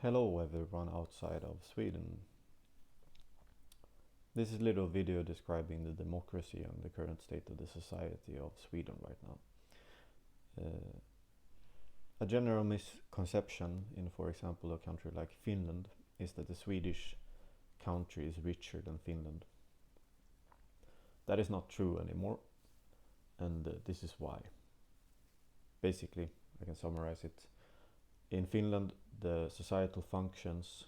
Hello everyone outside of Sweden. This is a little video describing the democracy and the current state of the society of Sweden right now. A general misconception in, for example, a country like Finland is that the Swedish country is richer than Finland. That is not true anymore, and this is why. Basically, I can summarize it. In Finland, the societal functions,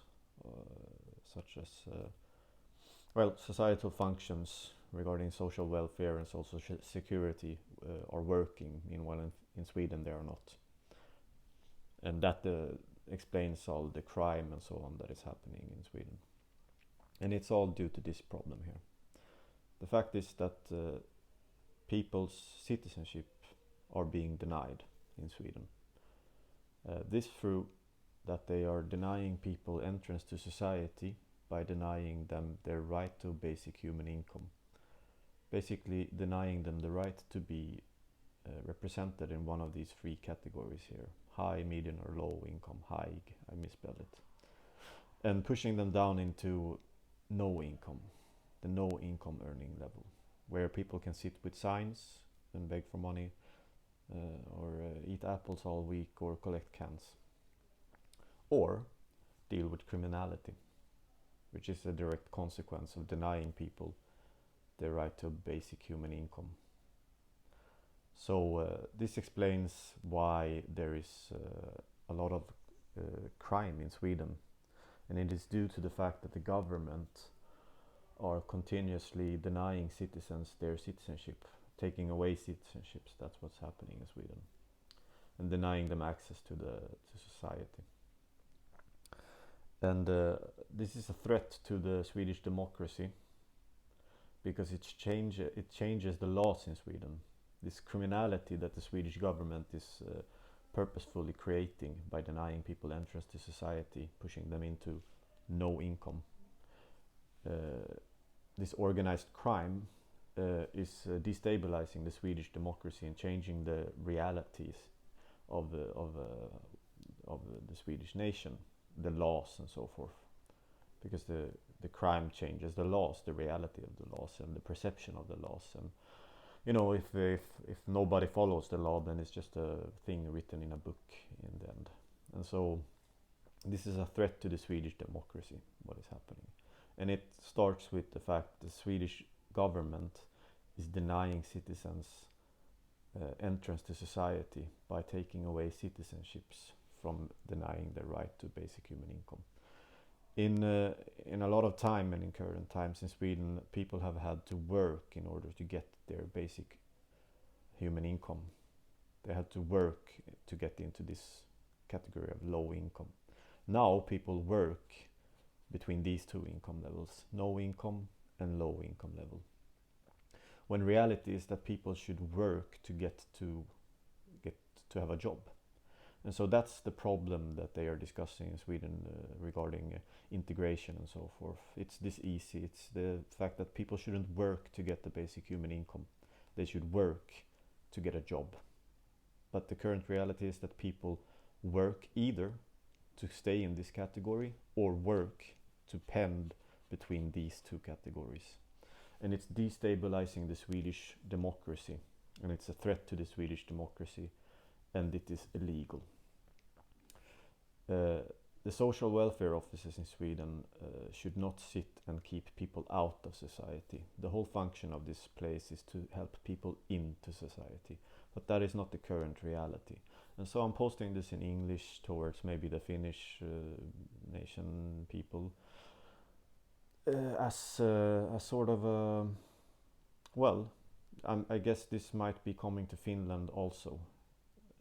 such as societal functions regarding social welfare and social security are working. Meanwhile, in Sweden, they are not, and that explains all the crime and so on that is happening in Sweden. And it's all due to this problem here. The fact is that people's citizenship are being denied in Sweden. This through that they are denying people entrance to society by denying them their right to basic human income. Basically denying them the right to be represented in one of these three categories here: high, medium or low income. High, I misspelled it. And pushing them down into no income, the no income earning level, where people can sit with signs and beg for money, or eat apples all week, or collect cans, or deal with criminality, which is a direct consequence of denying people their right to basic human income. So this explains why there is a lot of crime in Sweden, and it is due to the fact that the government are continuously denying citizens their citizenship, taking away citizenships. That's what's happening in Sweden, and denying them access to society. And this is a threat to the Swedish democracy, because it changes the laws in Sweden. This criminality that the Swedish government is purposefully creating by denying people entrance to society, pushing them into no income. This organized crime is destabilizing the Swedish democracy and changing the realities of the Swedish nation, the laws and so forth, because the crime changes the laws, the reality of the laws and the perception of the laws. And if nobody follows the law, then it's just a thing written in a book in the end. And so this is a threat to the Swedish democracy, what is happening. And it starts with the fact the Swedish government is denying citizens entrance to society by taking away citizenships, from denying the right to basic human income. In a lot of time, and in current times in Sweden, people have had to work in order to get their basic human income. They had to work to get into this category of low income. Now people work between these two income levels, no income and low income level, when reality is that people should work to get to have a job. And so that's the problem that they are discussing in Sweden regarding integration and so forth. It's this easy. It's the fact that people shouldn't work to get the basic human income. They should work to get a job. But the current reality is that people work either to stay in this category or work to pend between these two categories. And it's destabilizing the Swedish democracy, and it's a threat to the Swedish democracy, and it is illegal. The social welfare offices in Sweden should not sit and keep people out of society. The whole function of this place is to help people into society, but that is not the current reality. And so I'm posting this in English towards maybe the Finnish nation people as a sort of a, I guess this might be coming to Finland also.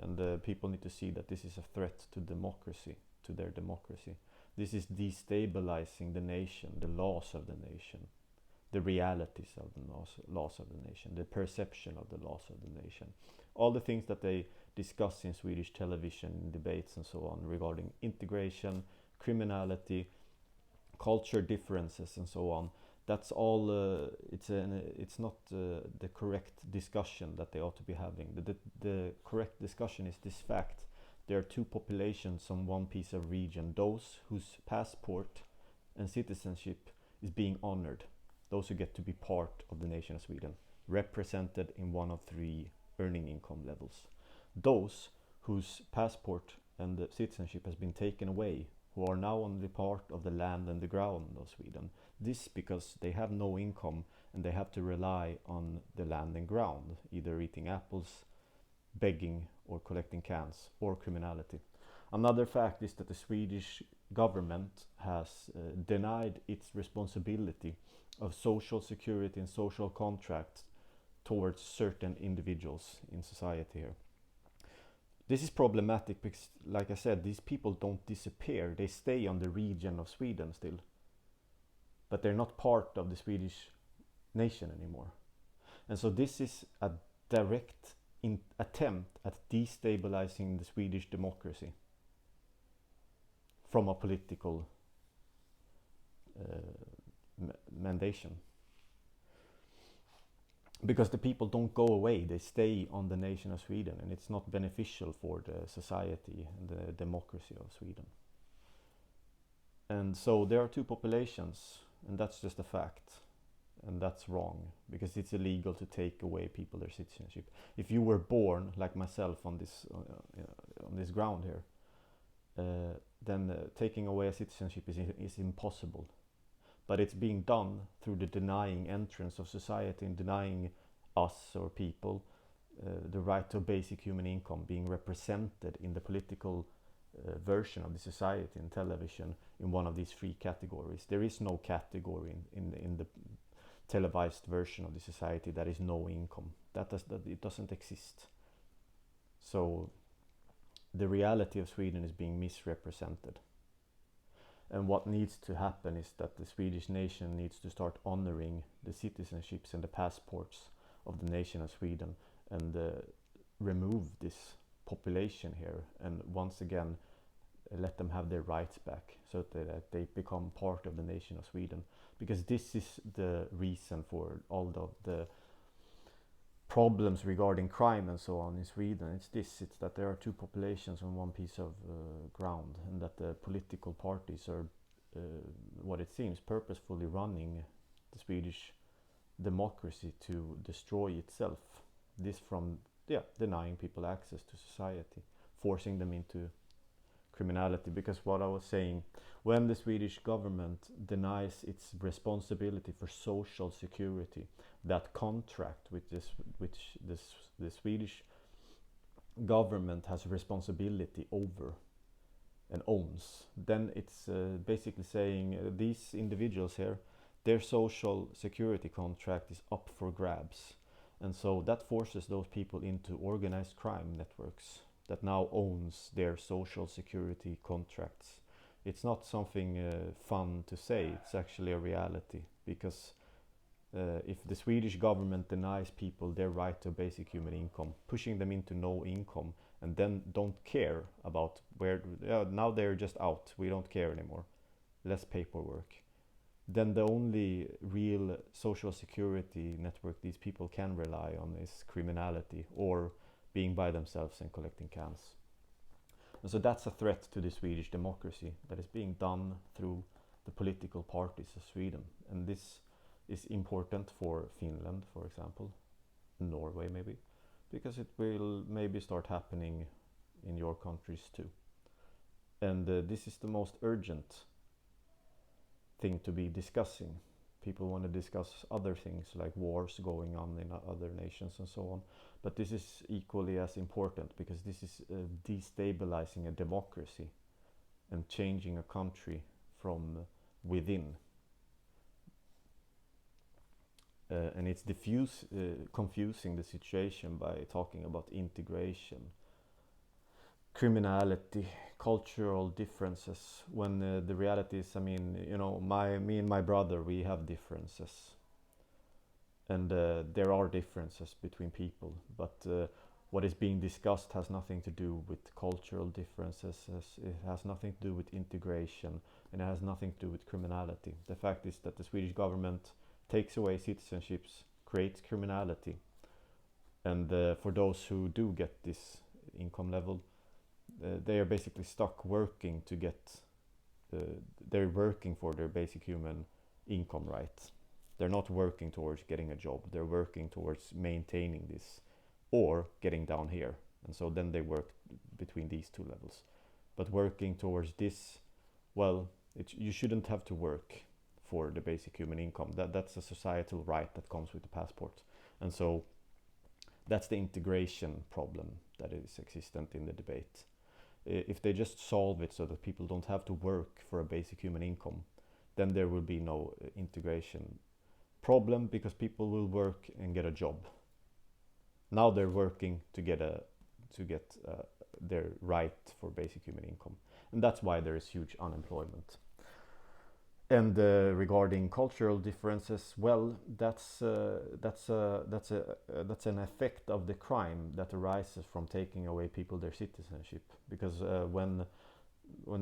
And people need to see that this is a threat to democracy, to their democracy. This is destabilizing the nation, the laws of the nation, the realities of the laws of the nation, the perception of the laws of the nation. All the things that they discuss in Swedish television, debates and so on regarding integration, criminality, culture differences and so on. That's all. It's not the correct discussion that they ought to be having. The correct discussion is this fact there are two populations on one piece of region: those whose passport and citizenship is being honored, those who get to be part of the nation of Sweden, represented in one of three earning income levels. Those whose passport and the citizenship has been taken away, who are now only part of the land and the ground of Sweden. This because they have no income and they have to rely on the land and ground, either eating apples, begging, or collecting cans, or criminality. Another fact is that the Swedish government has denied its responsibility of social security and social contracts towards certain individuals in society here. This is problematic because, like I said, these people don't disappear. They stay on the region of Sweden still. But they're not part of the Swedish nation anymore. And so this is a direct attempt at destabilizing the Swedish democracy from a political mandation. Because the people don't go away, they stay on the nation of Sweden, and it's not beneficial for the society and the democracy of Sweden. And so there are two populations, and that's just a fact. And that's wrong, because it's illegal to take away people their citizenship. If you were born, like myself, on this ground here, then taking away a citizenship is impossible. But it's being done through the denying entrance of society and denying us or people the right to basic human income, being represented in the political version of the society in television in one of these three categories. There is no category in the televised version of the society that is no income. It doesn't exist. So the reality of Sweden is being misrepresented. And what needs to happen is that the Swedish nation needs to start honoring the citizenships and the passports of the nation of Sweden and remove this population here and once again let them have their rights back so that they become part of the nation of Sweden. Because this is the reason for all the problems regarding crime and so on in Sweden. It's that there are two populations on one piece of ground, and that the political parties are, what it seems, purposefully running the Swedish democracy to destroy itself. This from denying people access to society, forcing them into criminality. Because what I was saying, when the Swedish government denies its responsibility for social security, that contract which the Swedish government has responsibility over and owns, then it's basically saying these individuals here, their social security contract is up for grabs. And so that forces those people into organized crime networks that now owns their social security contracts. It's not something fun to say, it's actually a reality. Because if the Swedish government denies people their right to basic human income, pushing them into no income, and then don't care about where, now they're just out, we don't care anymore, less paperwork, then the only real social security network these people can rely on is criminality or being by themselves and collecting cans. And so that's a threat to the Swedish democracy that is being done through the political parties of Sweden. And this is important for Finland, for example, Norway maybe, because it will maybe start happening in your countries too. And this is the most urgent thing to be discussing. People want to discuss other things like wars going on in other nations and so on. But this is equally as important, because this is destabilizing a democracy and changing a country from within. And it's confusing the situation by talking about integration, criminality, cultural differences, when the reality is, I mean, you know, me and my brother, we have differences. And there are differences between people, but what is being discussed has nothing to do with cultural differences, it has nothing to do with integration, and it has nothing to do with criminality. The fact is that the Swedish government takes away citizenships, creates criminality, and for those who do get this income level, they are basically stuck working to get, uh, they're working for their basic human income rights. They're not working towards getting a job, they're working towards maintaining this or getting down here. And so then they work between these two levels. But working towards this, well, you shouldn't have to work for the basic human income. That's a societal right that comes with the passport. And so that's the integration problem that is existent in the debate. If they just solve it so that people don't have to work for a basic human income, then there will be no integration problem, because people will work and get a job. Now they're working to get their right for basic human income, and that's why there is huge unemployment. And regarding cultural differences, well, that's an effect of the crime that arises from taking away people their citizenship. Because when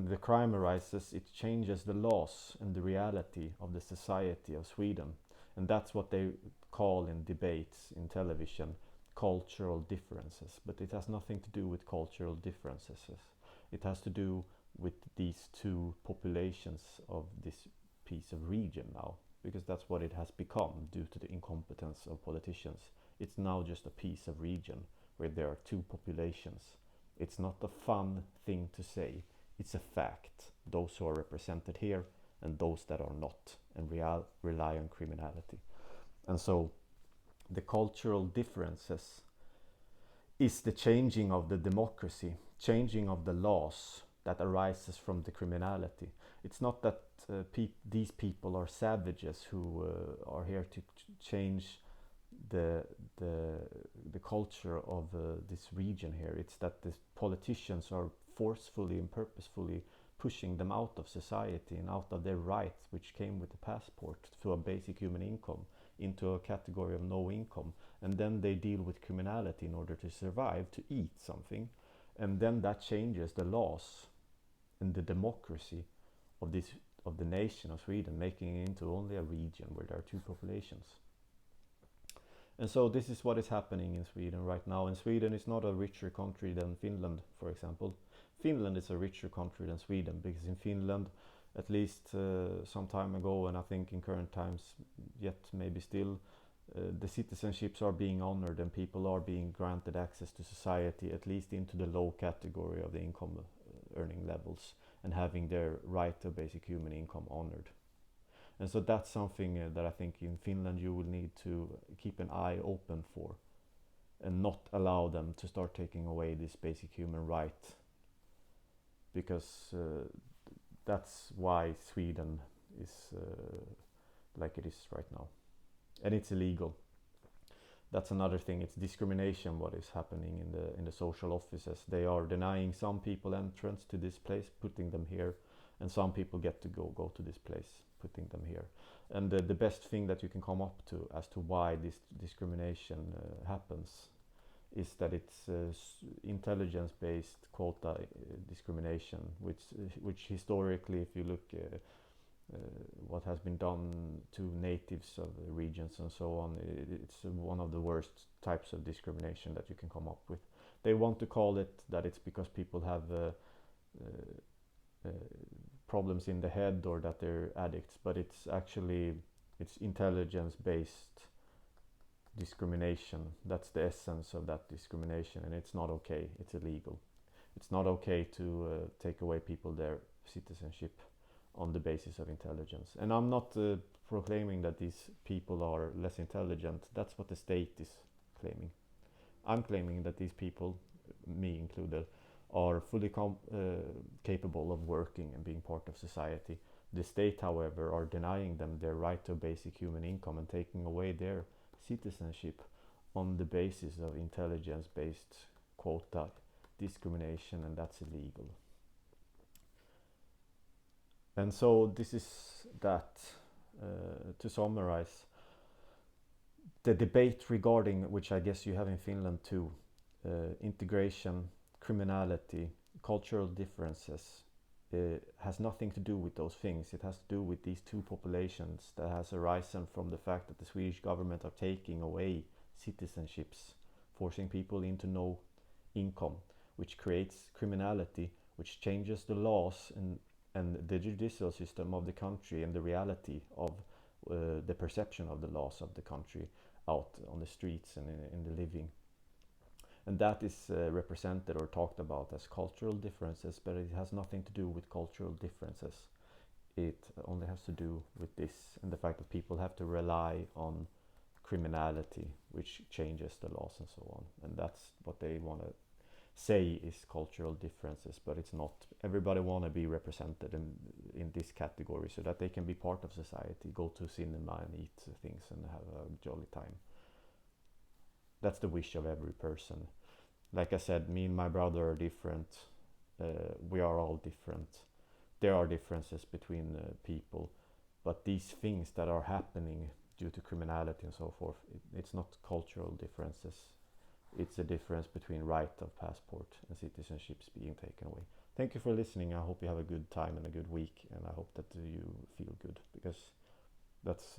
the crime arises, it changes the laws and the reality of the society of Sweden, and that's what they call in debates in television cultural differences. But it has nothing to do with cultural differences. It has to do with these two populations of this piece of region now, because that's what it has become due to the incompetence of politicians. It's now just a piece of region where there are two populations. It's not a fun thing to say, it's a fact. Those who are represented here and those that are not, and rely on criminality. And so the cultural differences is the changing of the democracy, changing of the laws that arises from the criminality. It's not that these people are savages who are here to change the culture of this region here. It's that the politicians are forcefully and purposefully pushing them out of society and out of their rights, which came with the passport, to a basic human income, into a category of no income. And then they deal with criminality in order to survive, to eat something. And then that changes the laws and the democracy of the nation of Sweden, making it into only a region where there are two populations. And so this is what is happening in Sweden right now. And Sweden is not a richer country than Finland, for example. Finland is a richer country than Sweden, because in Finland, at least some time ago, and I think in current times yet maybe still, the citizenships are being honored and people are being granted access to society, at least into the low category of the income earning levels, and having their right to basic human income honored. And so that's something that I think in Finland you will need to keep an eye open for, and not allow them to start taking away this basic human right, because that's why Sweden is like it is right now, and it's illegal. That's another thing. It's discrimination what is happening in the social offices. They are denying some people entrance to this place, putting them here, and some people get to go to this place, putting them here. And the best thing that you can come up to as to why this discrimination happens is that it's intelligence-based quota discrimination, which historically, if you look what has been done to natives of the regions and so on, it's one of the worst types of discrimination that you can come up with. They want to call it that it's because people have problems in the head, or that they're addicts, but it's intelligence-based discrimination. That's the essence of that discrimination, and it's not okay. It's illegal. It's not okay to take away people their citizenship on the basis of intelligence. And I'm not proclaiming that these people are less intelligent. That's what the state is claiming. I'm claiming that these people, me included, are fully capable of working and being part of society. The state, however, are denying them their right to basic human income and taking away their citizenship on the basis of intelligence-based quota discrimination, and that's illegal. And so this is that. To summarize, the debate regarding, which I guess you have in Finland too, integration, criminality, cultural differences, has nothing to do with those things. It has to do with these two populations that has arisen from the fact that the Swedish government are taking away citizenships, forcing people into no income, which creates criminality, which changes the laws and the judicial system of the country and the reality of the perception of the laws of the country out on the streets and in the living. And that is represented or talked about as cultural differences, but it has nothing to do with cultural differences. It only has to do with this and the fact that people have to rely on criminality, which changes the laws and so on. And that's what they want to say is cultural differences, but it's not. Everybody want to be represented in this category so that they can be part of society, go to cinema and eat things and have a jolly time. That's the wish of every person. Like I said, me and my brother are different. We are all different. There are differences between people, but these things that are happening due to criminality and so forth, it's not cultural differences. It's a difference between right of passport and citizenships being taken away. Thank you for listening. I hope you have a good time and a good week, and I hope that you feel good, because that's